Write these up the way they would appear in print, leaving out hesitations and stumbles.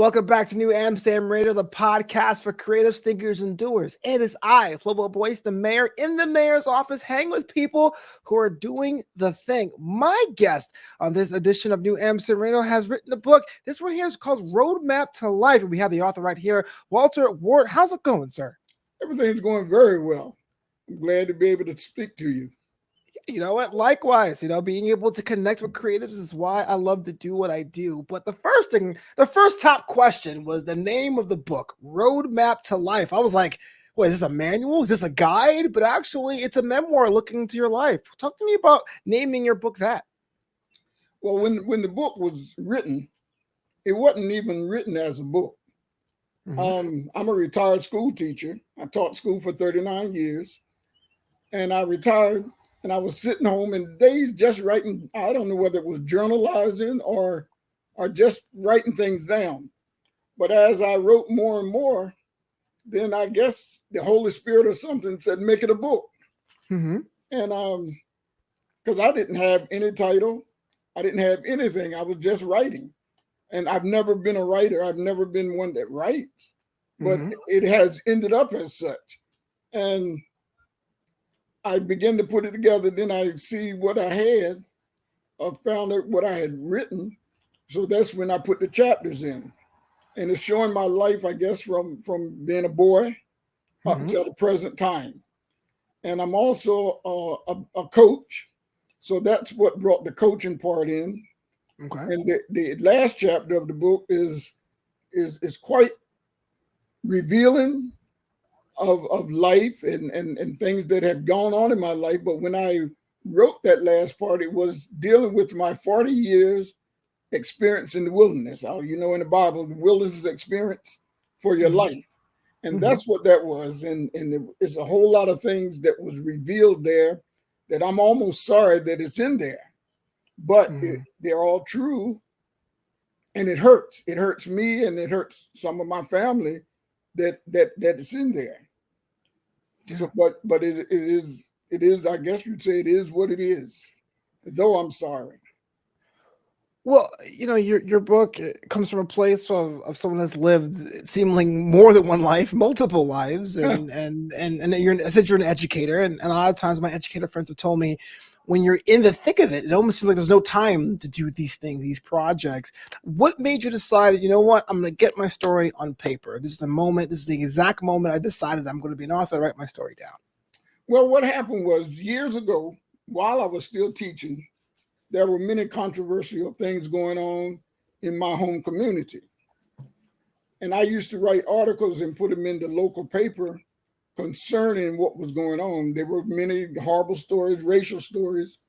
Welcome back to New Amsterdam Radio, the podcast for creatives, thinkers, and doers. It is I, Flobo Boyce, the mayor, in the mayor's office, hang with people who are doing the thing. My guest on this edition of New Amsterdam Radio has written a book. This one here is called Roadmap to Life, and we have the author right here, Walter Ward. How's it going, sir? Everything's going very well. I'm glad to be able to speak to you. You know what? Likewise, being able to connect with creatives is why I love to do what I do. But the first top question was the name of the book, Roadmap to Life. I was like, what, is this a manual? Is this a guide? But actually, it's a memoir looking into your life. Talk to me about naming your book that. Well, when the book was written, it wasn't even written as a book. I'm a retired school teacher. I taught school for 39 years. And I retired. And I was sitting home in days just writing. I don't know whether it was journalizing or just writing things down. But as I wrote more and more, then I guess the Holy Spirit or something said, make it a book. And because I didn't have any title, I didn't have anything. I was just writing. And I've never been a writer. I've never been one that writes. But it has ended up as such. And I began to put it together. Then I see what I had, found out what I had written. So that's when I put the chapters in. And it's showing my life, I guess, from being a boy up until the present time. And I'm also a coach. So that's what brought the coaching part in. Okay. And the last chapter of the book is quite revealing of life and things that have gone on in my life. But when I wrote that last part, it was dealing with my 40 years experience in the wilderness. In the Bible, the wilderness is experience for your life. And that's what that was. And it's a whole lot of things that was revealed there that I'm almost sorry that it's in there. But they're all true. And it hurts. It hurts me and it hurts some of my family that it's in there. Yeah. So, but it is, I guess you'd say it is what it is, though I'm sorry. Well, your book comes from a place of someone that's lived seemingly more than one life, multiple lives, and you're an educator, and a lot of times my educator friends have told me, when you're in the thick of it, it almost seems like there's no time to do these things, these projects. What made you decide, you know what, I'm going to get my story on paper? This is the moment, this is the exact moment I decided I'm going to be an author, write my story down. Well, what happened was years ago, while I was still teaching, there were many controversial things going on in my home community. And I used to write articles and put them in the local paper concerning what was going on. There were many horrible stories, racial stories.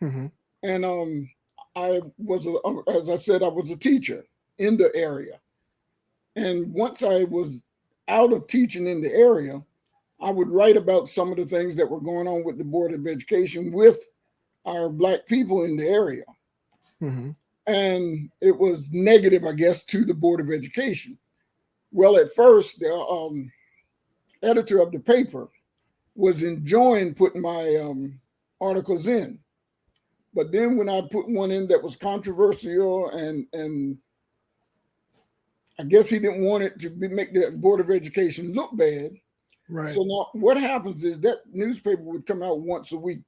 And I was, as I said, I was a teacher in the area. And once I was out of teaching in the area, I would write about some of the things that were going on with the Board of Education with our Black people in the area. And it was negative, I guess, to the Board of Education. Well, at first, the editor of the paper was enjoying putting my articles in. But then when I put one in that was controversial and I guess he didn't want it to make the Board of Education look bad. Right. So now what happens is that newspaper would come out once a week.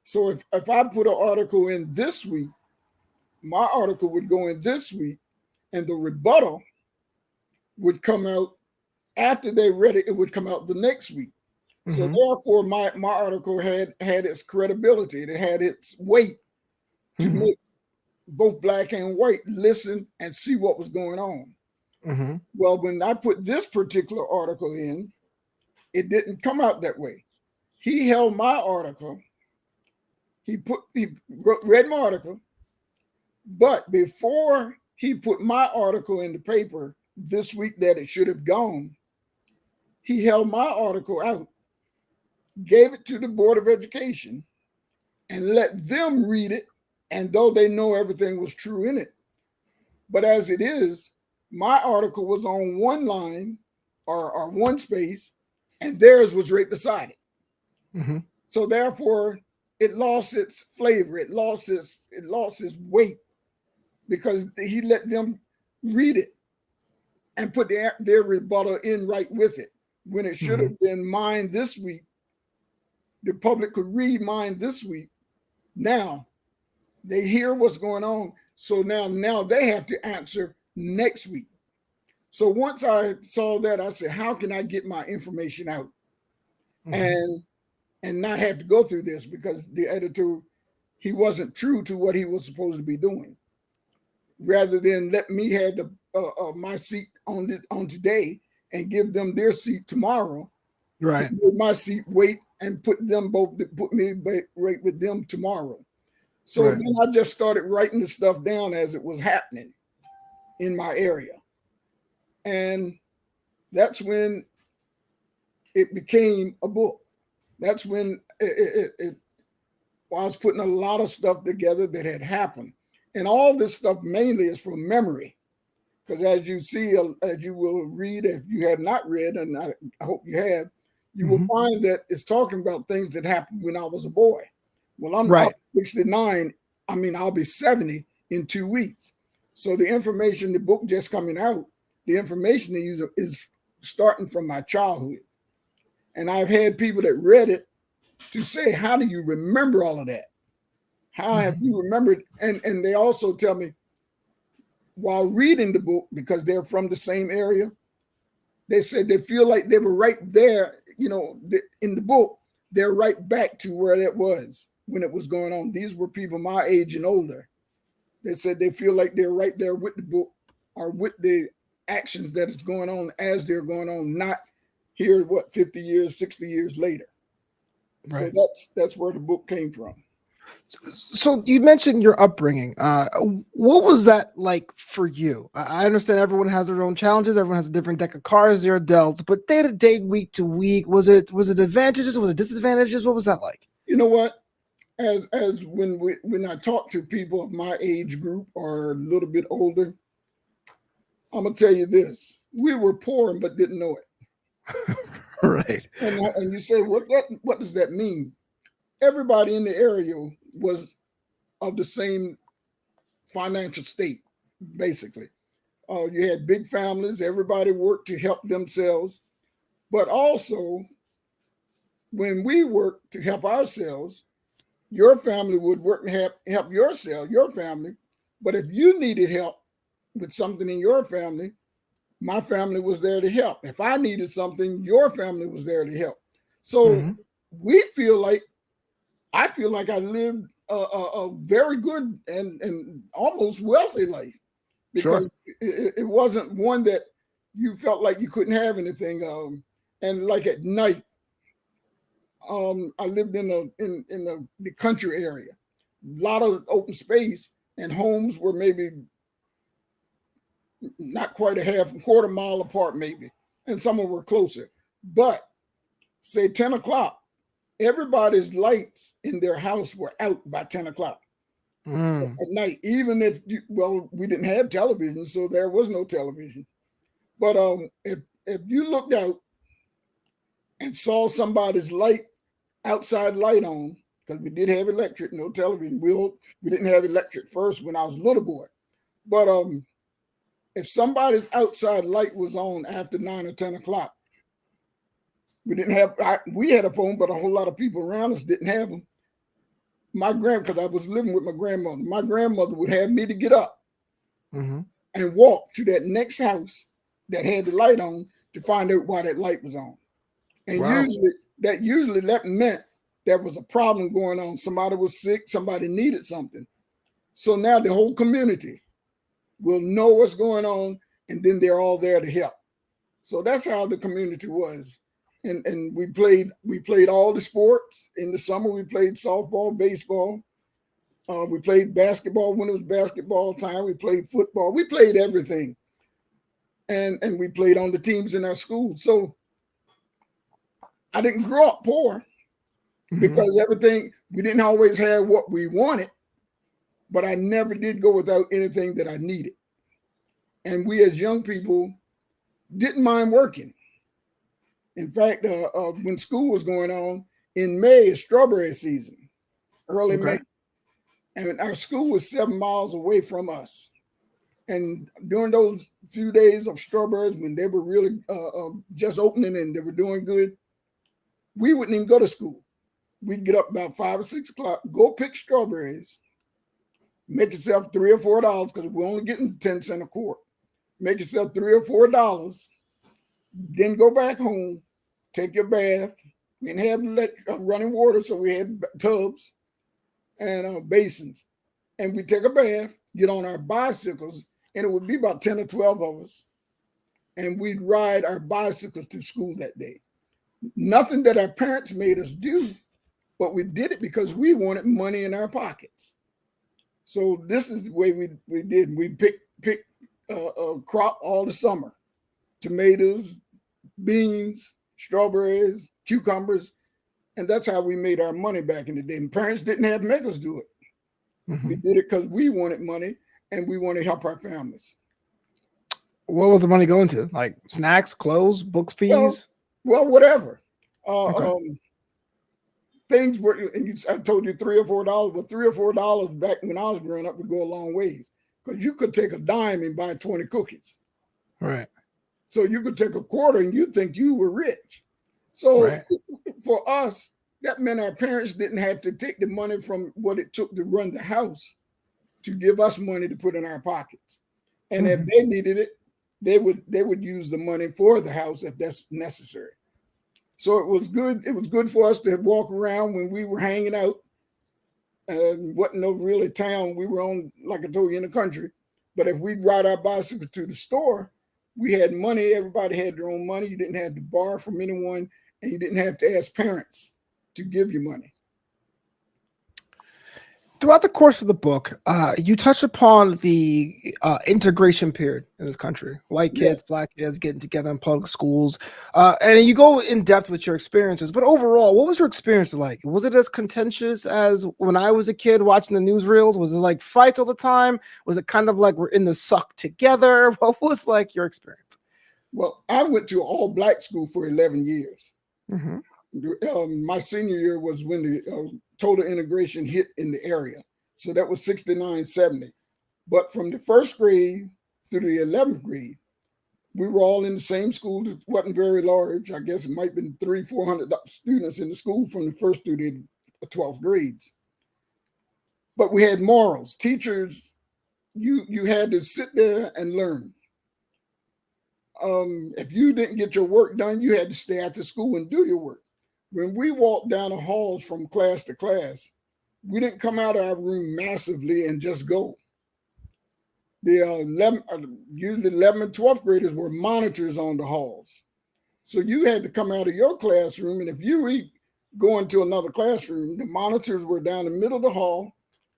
So if I put an article in this week, my article would go in this week and the rebuttal would come out after they read it, it would come out the next week. So therefore, my article had its credibility. It had its weight to make both Black and white listen and see what was going on. Well, when I put this particular article in, it didn't come out that way. He held my article. He read my article, but before he put my article in the paper this week that it should have gone, he held my article out, gave it to the Board of Education, and let them read it, and though they know everything was true in it. But as it is, my article was on one line or one space, and theirs was right beside it. So therefore, it lost its flavor, it lost its weight, because he let them read it and put their rebuttal in right with it. When it should have been mine this week, the public could read mine this week. Now they hear what's going on. So now they have to answer next week. So once I saw that, I said, how can I get my information out and not have to go through this? Because the editor, he wasn't true to what he was supposed to be doing. Rather than let me have my seat on today and give them their seat tomorrow, Right. my seat, wait, and put me right with them tomorrow. So Right. then I just started writing the stuff down as it was happening in my area. And that's when it became a book. That's when I was putting a lot of stuff together that had happened. And all this stuff mainly is from memory. Because as you see, as you will read, if you have not read, and I hope you have, you will find that it's talking about things that happened when I was a boy. Well, I'm 69. I mean, I'll be 70 in 2 weeks. So the information, the book just coming out, the information is starting from my childhood. And I've had people that read it to say, how do you remember all of that? How have you remembered? And they also tell me, while reading the book, because they're from the same area, they said they feel like they were right there, in the book, they're right back to where that was when it was going on. These were people my age and older. They said they feel like they're right there with the book or with the actions that is going on as they're going on, not here, 50 years, 60 years later. Right. So that's where the book came from. So you mentioned your upbringing. What was that like for you? I understand everyone has their own challenges. Everyone has a different deck of cards they're dealt. But day to day, week to week, was it advantages? Was it disadvantages? What was that like? You know what? As when I talk to people of my age group or a little bit older, I'm gonna tell you this: we were poor but didn't know it. Right. And you say, what does that mean? Everybody in the area was of the same financial state, basically. You had big families. Everybody worked to help themselves. But also, when we worked to help ourselves, your family would work and help your family. But if you needed help with something in your family, my family was there to help. If I needed something, your family was there to help. So I feel like I lived a very good and almost wealthy life, because it wasn't one that you felt like you couldn't have anything. And like at night, I lived in the country area, a lot of open space, and homes were maybe not quite a quarter mile apart, maybe, and some were closer. But say 10 o'clock, everybody's lights in their house were out by 10 o'clock at night. Even if we didn't have television, so there was no television. But if you looked out and saw somebody's outside light on, because we did have electric, no television. We didn't have electric first when I was a little boy. But if somebody's outside light was on after 9 or 10 o'clock, we had a phone, but a whole lot of people around us didn't have them. Because I was living with my grandmother would have me to get up and walk to that next house that had the light on to find out why that light was on. And usually that meant there was a problem going on. Somebody was sick, somebody needed something. So now the whole community will know what's going on, and then they're all there to help. So that's how the community was. And we played all the sports. In the summer, we played softball, baseball. We played basketball when it was basketball time. We played football. We played everything. And we played on the teams in our school. So I didn't grow up poor, because we didn't always have what we wanted, but I never did go without anything that I needed. And we as young people didn't mind working. In fact, when school was going on, in May is strawberry season, early May. And our school was 7 miles away from us. And during those few days of strawberries, when they were really just opening and they were doing good, we wouldn't even go to school. We'd get up about 5 or 6 o'clock, go pick strawberries, make yourself $3 or $4 because we're only getting 10 cents a quart. Make yourself $3 or $4, then go back home, take your bath. We didn't have running water, so we had tubs and basins. And we take a bath, get on our bicycles, and it would be about 10 or 12 of us. And we'd ride our bicycles to school that day. Nothing that our parents made us do, but we did it because we wanted money in our pockets. So this is the way we did. We picked crop all the summer: tomatoes, beans, strawberries, cucumbers, and that's how we made our money back in the day. And parents didn't have to make us do it. We did it because we wanted money and we want to help our families. What was the money going to? Like snacks, clothes, books, fees? Well, whatever. Okay. Things were, and I told you $3 or $4. Well, $3 or $4 back when I was growing up would go a long ways, because you could take a dime and buy 20 cookies. Right. So you could take a quarter and you think you were rich. So for us, that meant our parents didn't have to take the money from what it took to run the house to give us money to put in our pockets. And if they needed it, they would use the money for the house if that's necessary. So it was good. It was good for us to walk around when we were hanging out. Wasn't no really town. We were on, like I told you, in the country. But if we'd ride our bicycle to the store, we had money. Everybody had their own money. You didn't have to borrow from anyone, and you didn't have to ask parents to give you money. Throughout the course of the book, you touch upon the integration period in this country. White kids, Black kids getting together in public schools. And you go in depth with your experiences. But overall, what was your experience like? Was it as contentious as when I was a kid watching the newsreels? Was it like fights all the time? Was it kind of like we're in the suck together? What was like your experience? Well, I went to all Black school for 11 years. My senior year was when the total integration hit in the area. So that was 69, 70. But from the first grade through the 11th grade, we were all in the same school. It wasn't very large. I guess it might have been 300-400 students in the school from the first through the 12th grades. But we had morals. Teachers, you had to sit there and learn. If you didn't get your work done, you had to stay after school and do your work. When we walked down the halls from class to class, we didn't come out of our room massively and just go. Usually 11th and 12th graders were monitors on the halls. So you had to come out of your classroom, and if you go into another classroom, the monitors were down the middle of the hall.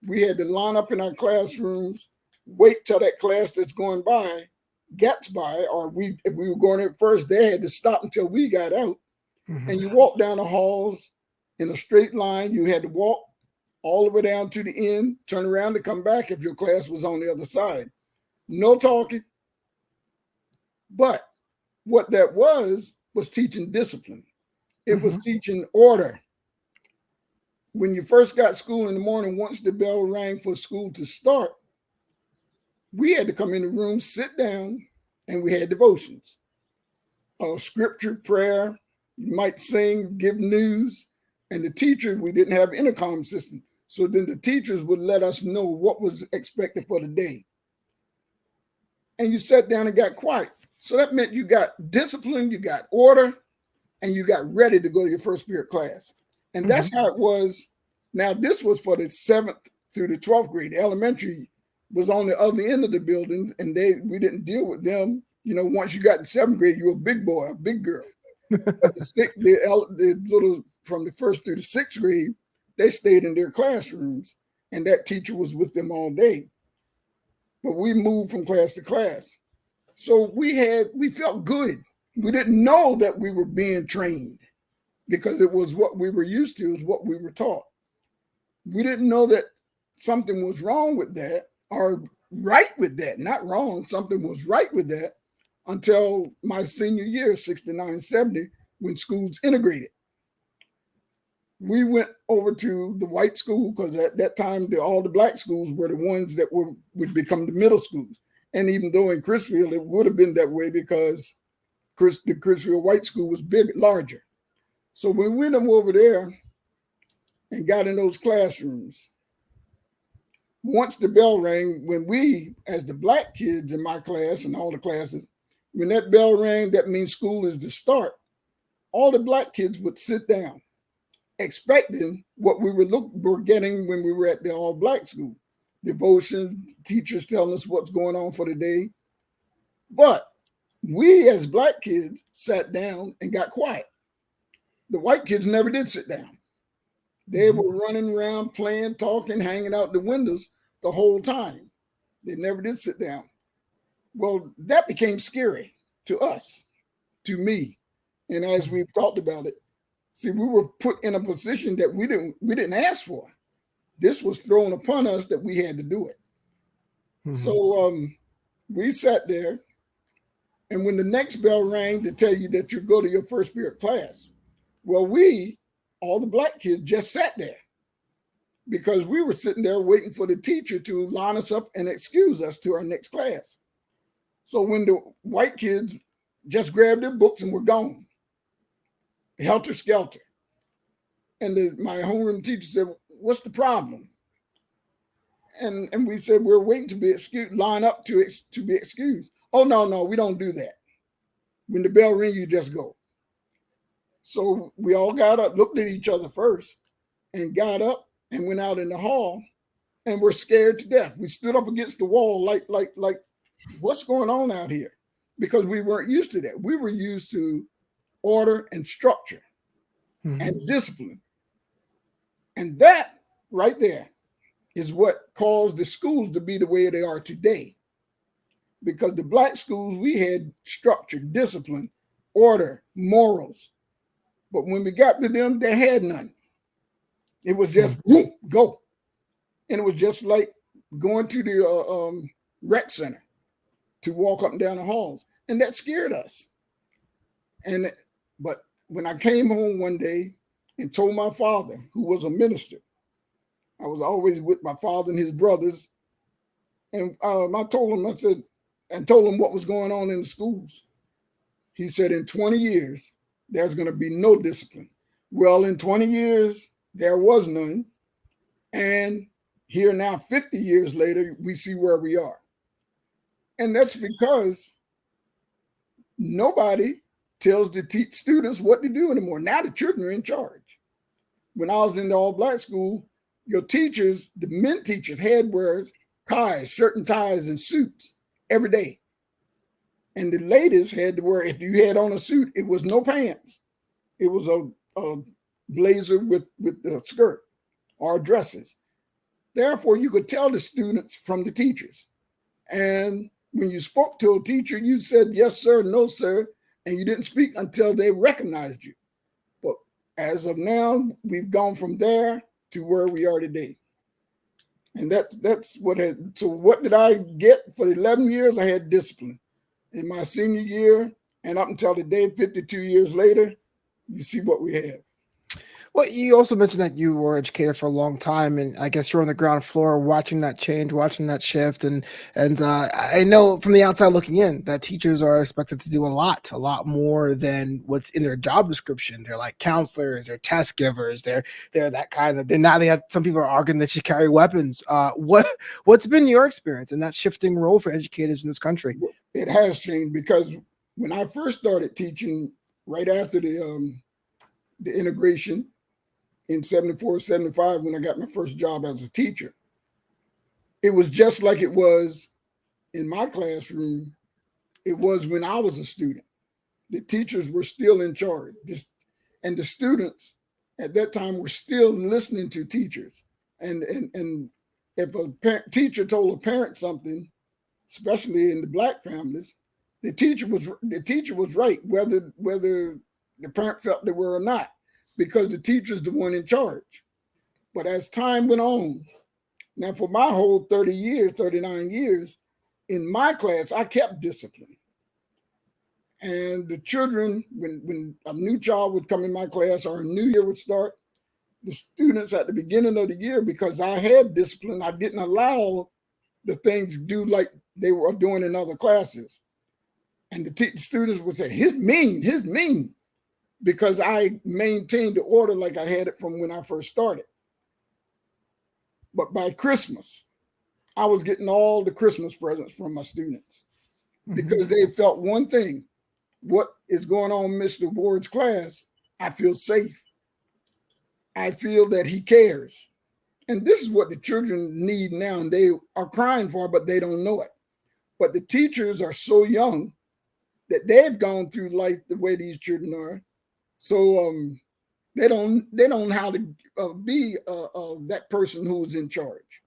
We had to line up in our classrooms, wait till that class that's going by gets by, or if we were going in first, they had to stop until we got out. And you walk down the halls in a straight line. You had to walk all the way down to the end, turn around to come back if your class was on the other side. No talking. But what that was teaching discipline. It was teaching order. When you first got school in the morning, once the bell rang for school to start, we had to come in the room, sit down, and we had devotions. Scripture, prayer. You might sing, give news, and the teacher, we didn't have intercom system. So then the teachers would let us know what was expected for the day. And you sat down and got quiet. So that meant you got discipline, you got order, and you got ready to go to your first period class. And that's how it was. Now, this was for the 7th through the 12th grade. Elementary was on the other end of the building, and we didn't deal with them. You know, once you got in 7th grade, you were a big boy, a big girl. But the little from the 1st through the 6th grade, they stayed in their classrooms, and that teacher was with them all day. But we moved from class to class. So we felt good. We didn't know that we were being trained because it was what we were used to, it was what we were taught. We didn't know that something was wrong with that or right with that, not wrong, something was right with that until my senior year, 69, 70, when schools integrated. We went over to the white school because at that time, all the Black schools were the ones that would become the middle schools. And even though in Chrisfield it would have been that way because the Chrisfield White School was larger. So we went over there and got in those classrooms. Once the bell rang, when we, as the black kids in my class and all the classes, when that bell rang, that means school is to start. All the black kids would sit down, expecting what we were getting when we were at the all black school. Devotion, teachers telling us what's going on for the day. But we as black kids sat down and got quiet. The white kids never did sit down. They were running around, playing, talking, hanging out the windows the whole time. They never did sit down. Well, that became scary to us, to me. And as we've talked about it, see, we were put in a position that we didn't ask for. This was thrown upon us that we had to do it. Mm-hmm. So we sat there, and when the next bell rang to tell you that you go to your first period class, well, all the black kids just sat there because we were sitting there waiting for the teacher to line us up and excuse us to our next class. So when the white kids just grabbed their books and were gone, helter skelter. And my homeroom teacher said, "What's the problem?" And we said, "We're waiting to be excused, line up to be excused." "Oh, no, we don't do that. When the bell rings, you just go." So we all got up, looked at each other first, and got up and went out in the hall, and we're scared to death. We stood up against the wall like, what's going on out here? Because we weren't used to that. We were used to order and structure and discipline. And that right there is what caused the schools to be the way they are today. Because the black schools, we had structure, discipline, order, morals. But when we got to them, they had none. It was just, whoop, go. And it was just like going to the rec center to walk up and down the halls. And that scared us. But when I came home one day and told my father, who was a minister, I was always with my father and his brothers. And I told him what was going on in the schools. He said, in 20 years, there's going to be no discipline. Well, in 20 years, there was none. And here now, 50 years later, we see where we are. And that's because nobody tells the students what to do anymore. Now the children are in charge. When I was in the all black school, your teachers, the men teachers, had wear ties, shirt and ties and suits every day. And the ladies had to wear, if you had on a suit, it was no pants. It was a blazer with a skirt or dresses. Therefore, you could tell the students from the teachers. And when you spoke to a teacher, you said, yes, sir, no, sir. And you didn't speak until they recognized you. But as of now, we've gone from there to where we are today. And that's what had, so what did I get for 11 years? I had discipline. In my senior year and up until today, 52 years later, you see what we have. Well, you also mentioned that you were educated for a long time, and I guess you're on the ground floor watching that change, watching that shift. And I know from the outside looking in that teachers are expected to do a lot more than what's in their job description. They're like counselors, they're test givers, they're that kind of. Now they have some people are arguing that you carry weapons. What's been your experience in that shifting role for educators in this country? It has changed because when I first started teaching, right after the integration in 74, 75, when I got my first job as a teacher, it was just like it was in my classroom. It was when I was a student. The teachers were still in charge. And the students at that time were still listening to teachers. And if a teacher told a parent something, especially in the black families, the teacher was right, whether the parent felt they were or not, because the teacher's the one in charge. But as time went on, now for my whole 39 years, in my class, I kept discipline. And the children, when a new child would come in my class or a new year would start, the students at the beginning of the year, because I had discipline, I didn't allow the things do like they were doing in other classes. And the students would say, he's mean, because I maintained the order like I had it from when I first started. But by Christmas, I was getting all the Christmas presents from my students because they felt one thing: what is going on in Mr. Ward's class, I feel safe. I feel that he cares. And this is what the children need now, and they are crying for, but they don't know it. But the teachers are so young that they've gone through life the way these children are. So they don't know how to be that person who's in charge.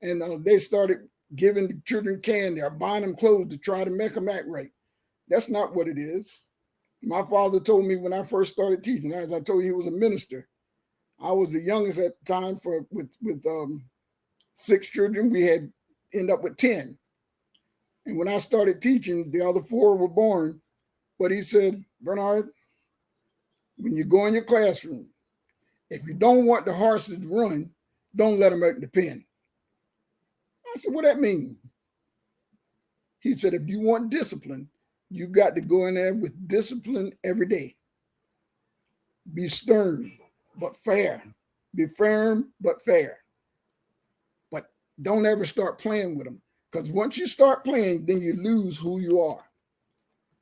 And they started giving the children candy or buying them clothes to try to make them act right. That's not what it is. My father told me when I first started teaching, as I told you, he was a minister. I was the youngest at the time with 6 children. We had end up with 10. And when I started teaching, the other 4 were born. But he said, Bernard, when you go in your classroom, if you don't want the horses to run, don't let them out in the pen. I said, what that mean? He said, if you want discipline, you got to go in there with discipline every day. Be stern, but fair. Be firm, but fair. But don't ever start playing with them. Because once you start playing, then you lose who you are.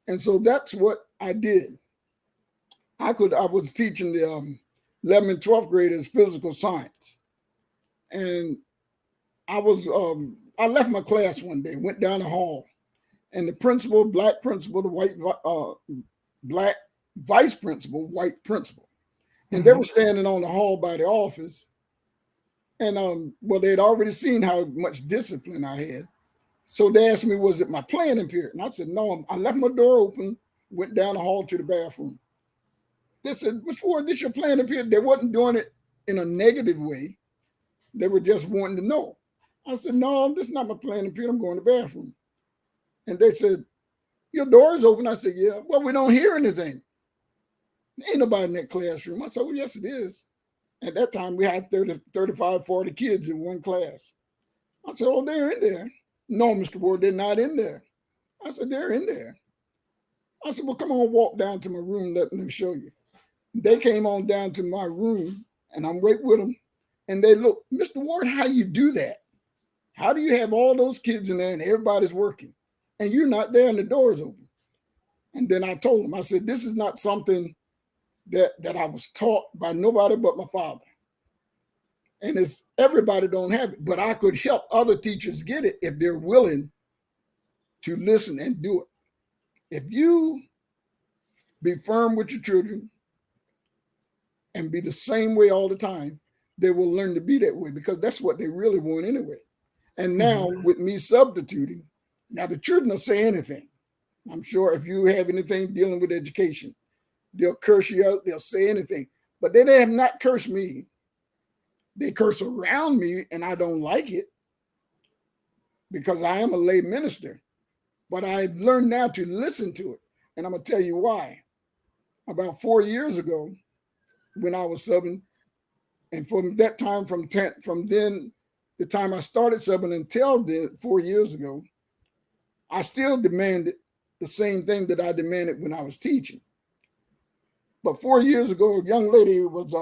And so that's what I did. I was teaching the 11th and 12th graders physical science. And I left my class one day, went down the hall, and the principal, black principal, the black vice principal, white principal. And they were standing on the hall by the office. And they'd already seen how much discipline I had. So they asked me, was it my playing period? And I said, no, I left my door open, went down the hall to the bathroom. They said, Mr. Ward, this your playing period? They wasn't doing it in a negative way. They were just wanting to know. I said, no, this is not my playing period. I'm going to the bathroom. And they said, your door is open. I said, yeah. Well, we don't hear anything. Ain't nobody in that classroom. I said, well, yes, it is. At that time, we had 30, 35, 40 kids in one class. I said, oh, they're in there. No, Mr. Ward, they're not in there. I said, they're in there. I said, well, come on, walk down to my room. Let them show you. They came on down to my room, and I'm right with them. And they look, Mr. Ward, how you do that? How do you have all those kids in there and everybody's working and you're not there and the door is open? And then I told them, I said, this is not something that I was taught by nobody but my father. And it's everybody don't have it, but I could help other teachers get it if they're willing to listen and do it. If you be firm with your children and be the same way all the time, they will learn to be that way because that's what they really want anyway. And now with me substituting, now the children will say anything. I'm sure if you have anything dealing with education, they'll curse you out, they'll say anything. But they have not cursed me. They curse around me and I don't like it because I am a lay minister. But I've learned now to listen to it. And I'm going to tell you why. About 4 years ago, when I was subbing, and from that time, from then, the time I started subbing until then, 4 years ago, I still demanded the same thing that I demanded when I was teaching. But 4 years ago, a young lady was,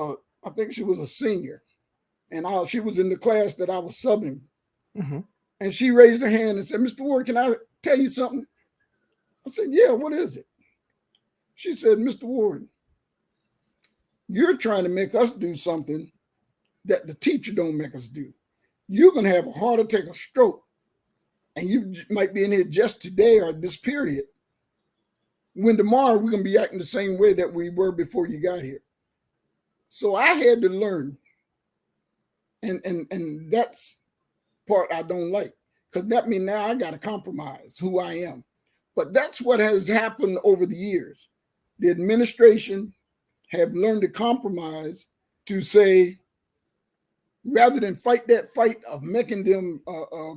I think she was a senior, and she was in the class that I was subbing. And she raised her hand and said, Mr. Ward, can I tell you something? I said, yeah, what is it? She said, Mr. Ward, you're trying to make us do something that the teacher don't make us do. You're going to have a heart attack, a stroke, and you might be in here just today or this period, when tomorrow we're going to be acting the same way that we were before you got here. So I had to learn, and that's part I don't like, because that means now I got to compromise who I am. But that's what has happened over the years. The administration have learned to compromise to say, rather than fight that fight of making them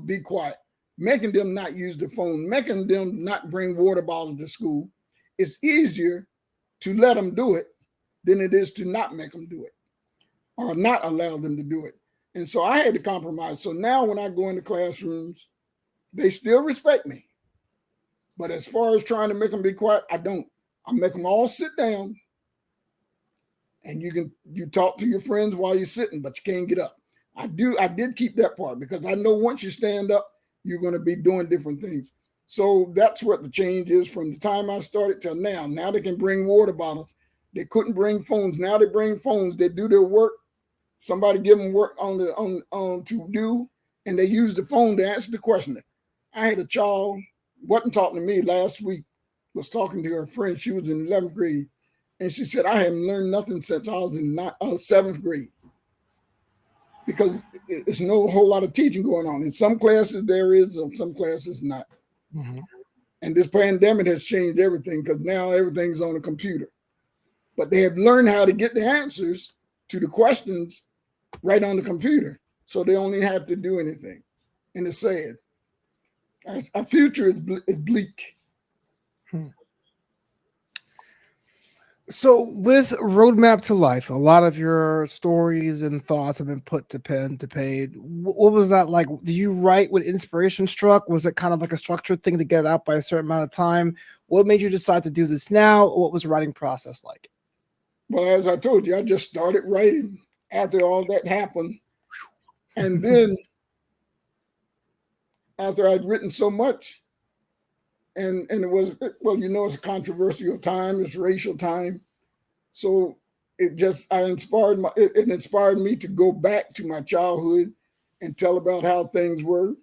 be quiet, making them not use the phone, making them not bring water bottles to school, it's easier to let them do it than it is to not make them do it or not allow them to do it. And so I had to compromise. So now when I go into classrooms, They still respect me. But as far as trying to make them be quiet, I don't. I make them all sit down, and you talk to your friends while you're sitting, but you can't get up. I did keep that part because I know once you stand up, you're going to be doing different things. So that's what the change is from the time I started till now. Now they can bring water bottles. They couldn't bring phones. Now they bring phones. They do their work. Somebody give them work on to do, and they use the phone to answer the question. I had a child wasn't talking to me last week. Was talking to her friend. She was in 11th grade, and she said, "I haven't learned nothing since I was in 7th grade." Because it's no whole lot of teaching going on. In some classes there is, in some classes not. Mm-hmm. And this pandemic has changed everything because now everything's on a computer. But they have learned how to get the answers to the questions right on the computer. So they don't even have to do anything. And it's sad. Our future is bleak. So, with Roadmap to Life, a lot of your stories and thoughts have been put to pen to page. What was that like? Did you write when inspiration struck? Was it kind of like a structured thing to get it out by a certain amount of time? What made you decide to do this now? What was the writing process like? Well, as I told you, I just started writing after all that happened. And then after I'd written so much, and it was, well, it's a controversial time, it's racial time. So it inspired me to go back to my childhood and tell about how things were.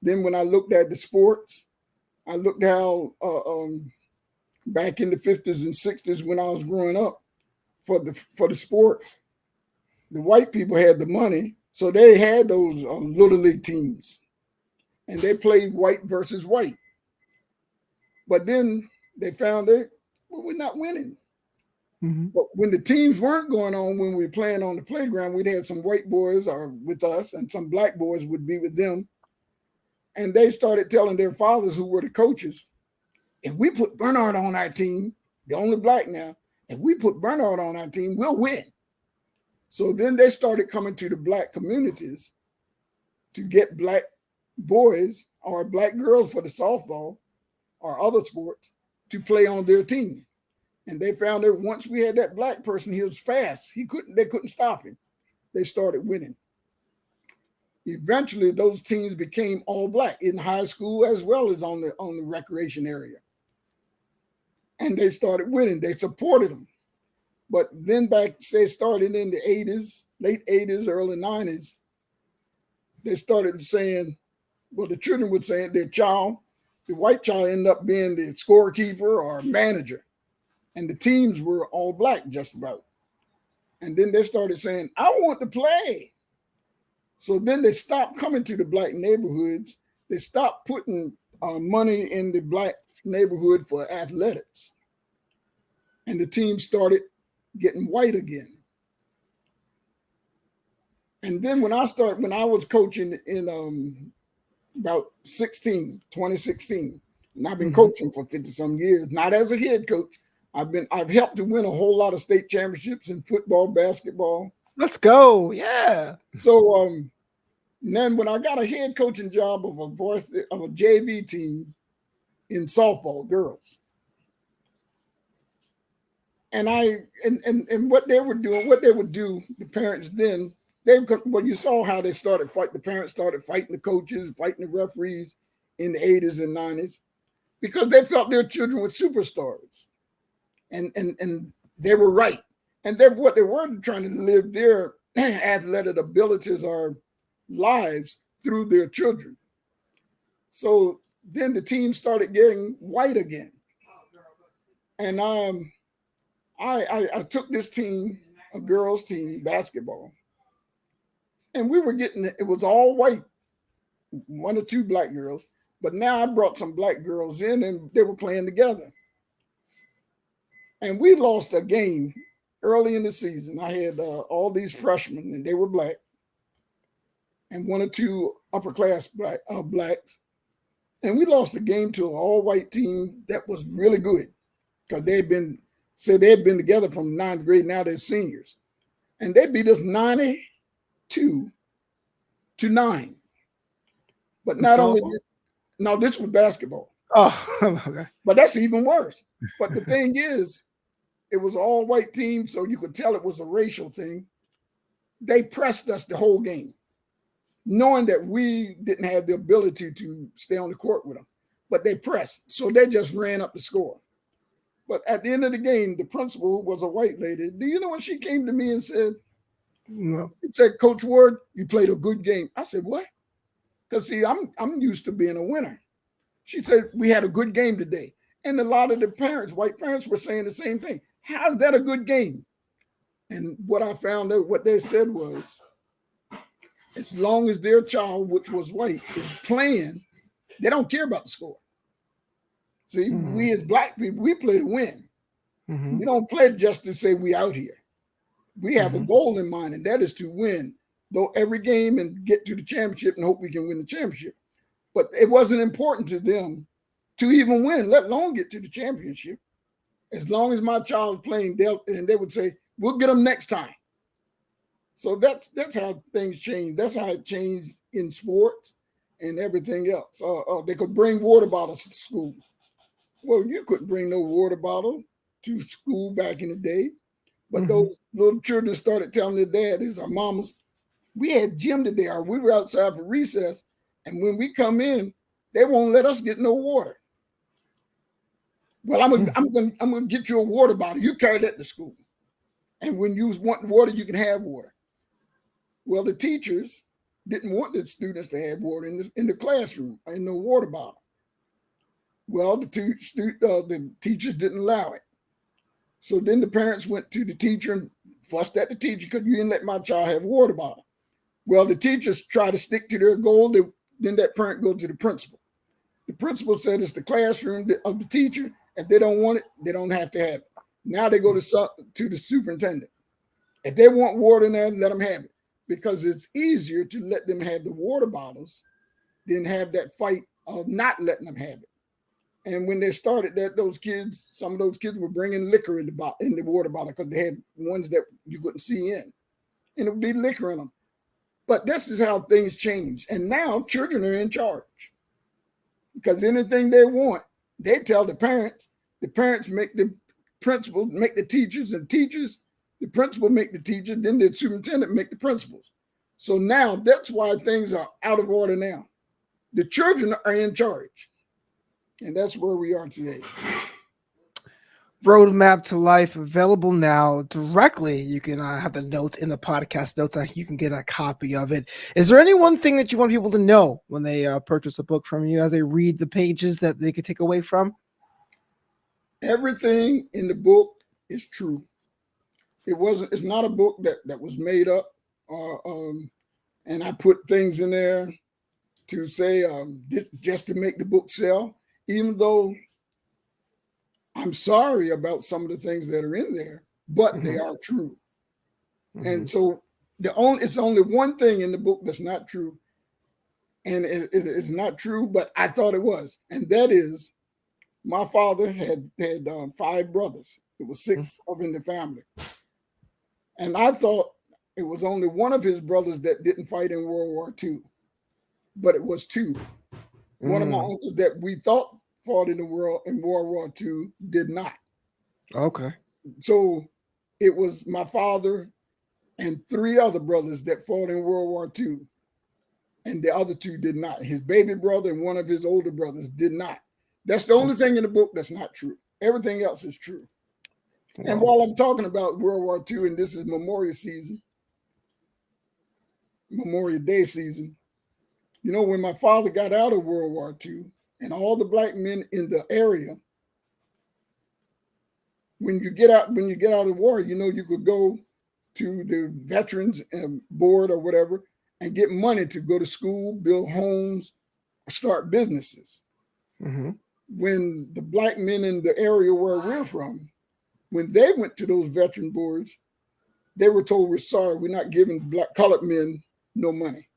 Then when I looked at the sports, I looked how back in the 50s and 60s when I was growing up for the sports, the white people had the money, so they had those little league teams, and they played white versus white. But then they found we're not winning. Mm-hmm. But when the teams weren't going on, when we were playing on the playground, we'd had some white boys are with us and some black boys would be with them. And they started telling their fathers who were the coaches, if we put Bernard on our team, the only black now, if we put Bernard on our team, we'll win. So then they started coming to the black communities to get black boys or black girls for the softball or other sports to play on their team. And they found that once we had that black person, he was fast. They couldn't stop him. They started winning. Eventually, those teams became all black in high school as well as on the recreation area. And they started winning. They supported them. But then they started in the 80s, late 80s, early 90s, they started saying, well, the children would say the white child ended up being the scorekeeper or manager. And the teams were all black just about. And then they started saying, I want to play. So then they stopped coming to the black neighborhoods. They stopped putting money in the black neighborhood for athletics. And the team started getting white again. And then when I was coaching in about 2016, and I've been coaching for 50 some years, not as a head coach. I've helped to win a whole lot of state championships in football, basketball. Let's go. Yeah. So then when I got a head coaching job of a JV team in softball girls. And what they would do, the parents then, you saw how they started fighting. The parents started fighting the coaches, fighting the referees in the 80s and 90s because they felt their children were superstars. And they were right. And what they were trying to live their athletic abilities or lives through their children. So then the team started getting white again. And I took this team, a girls team, basketball, and we were it was all white, one or two black girls. But now I brought some black girls in and they were playing together. And we lost a game early in the season. I had all these freshmen, and they were black, and one or two upper class blacks. And we lost the game to an all white team that was really good because they had been together from 9th grade. Now they're seniors, and they beat us 92-9. But not only Now this was basketball, Oh, okay. but that's even worse. But the thing is, it was an all white team, so you could tell it was a racial thing. They pressed us the whole game, knowing that we didn't have the ability to stay on the court with them. But they pressed, so they just ran up the score. But at the end of the game, the principal was a white lady. Do you know what she came to me and said? No. She said, Coach Ward, you played a good game. I said, what? Because see, I'm used to being a winner. She said, we had a good game today. And a lot of the parents, white parents, were saying the same thing. How's that a good game? And what I found out, what they said was, as long as their child, which was white, is playing, they don't care about the score. See, we as black people, we play to win. We don't play just to say we out here. We have a goal in mind, and that is to win, though every game and get to the championship and hope we can win the championship. But it wasn't important to them to even win, let alone get to the championship. As long as my child's playing, and they would say, we'll get them next time. So that's how things change. That's how it changed in sports and everything else. They could bring water bottles to school. Well, you couldn't bring no water bottle to school back in the day. But those little children started telling their daddies or mamas, we had gym today, or we were outside for recess, and when we come in, they won't let us get no water. Well, I'm gonna get you a water bottle. You carry that to school, and when you want water, you can have water. Well, the teachers didn't want the students to have water in the classroom and no water bottle. Well, the teachers didn't allow it. So then the parents went to the teacher and fussed at the teacher because you didn't let my child have a water bottle. Well, the teachers try to stick to their goal. Then that parent goes to the principal. The principal said it's the classroom of the teacher. If they don't want it, they don't have to have it. Now they go to the superintendent. If they want water in there, let them have it, because it's easier to let them have the water bottles than have that fight of not letting them have it. And when they started that, some of those kids were bringing liquor in the water bottle because they had ones that you couldn't see in, and it would be liquor in them. But this is how things change. And now children are in charge because anything they want, they tell the parents. The parents make the principals, make the teachers, and teachers, the principal make the teacher, then the superintendent make the principals. So now that's why things are out of order now. The children are in charge. And that's where we are today. Roadmap to Life available now directly. You can have the notes in the podcast notes. You can get a copy of it. Is there any one thing that you want people to know when they purchase a book from you as they read the pages that they could take away from? Everything in the book is true. It's not a book that was made up, and I put things in there to say this just to make the book sell, even though I'm sorry about some of the things that are in there, but they are true. And so it's only one thing in the book that's not true, and it is not true, but I thought it was, and that is my father had 5 brothers. It was 6 of in the family, and I thought it was only one of his brothers that didn't fight in World War II, but it was 2. One of my uncles that we thought fought in World War II did not. Okay. So it was my father and 3 other brothers that fought in World War II, and the other 2 did not. His baby brother and one of his older brothers did not. That's the only thing in the book that's not true. Everything else is true. Wow. And while I'm talking about World War II, and this is Memorial Day season, you know, when my father got out of World War II, and all the black men in the area, when you get out of war, you know, you could go to the Veterans Board or whatever and get money to go to school, build homes, start businesses. When the black men in the area where we're from, when they went to those veteran boards, they were told, we're sorry, we're not giving colored men no money.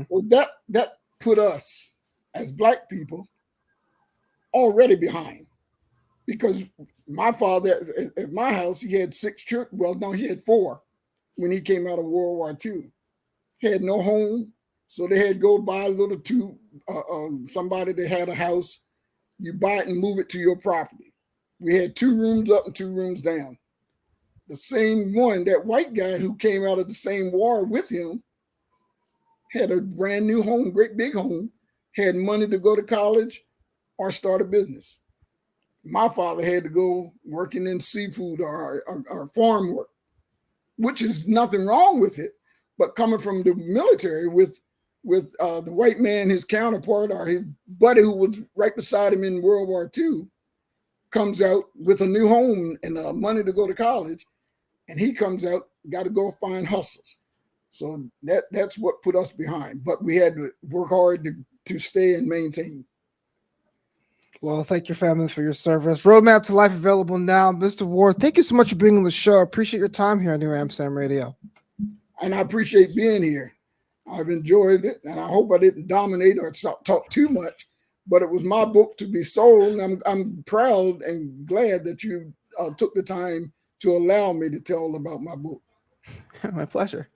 Well, that put us as black people already behind, because my father at my house, he had 6 children. Well, no, he had 4 when he came out of World War II. He had no home. So they had to go buy a little somebody that had a house. You buy it and move it to your property. We had 2 rooms up and 2 rooms down. The same one, that white guy who came out of the same war with him, had a brand new home, great big home, had money to go to college or start a business. My father had to go working in seafood or farm work, which is nothing wrong with it. But coming from the military with the white man, his counterpart or his buddy who was right beside him in World War II, comes out with a new home and money to go to college, and he comes out, got to go find hustles. So that's what put us behind. But we had to work hard to stay and maintain. Well, thank your family for your service. Roadmap to Life available now. Mr. Ward, thank you so much for being on the show. I appreciate your time here on New Amsterdam Radio. And I appreciate being here. I've enjoyed it, and I hope I didn't dominate or talk too much, but it was my book to be sold, and I'm proud and glad that you took the time to allow me to tell about my book. My pleasure.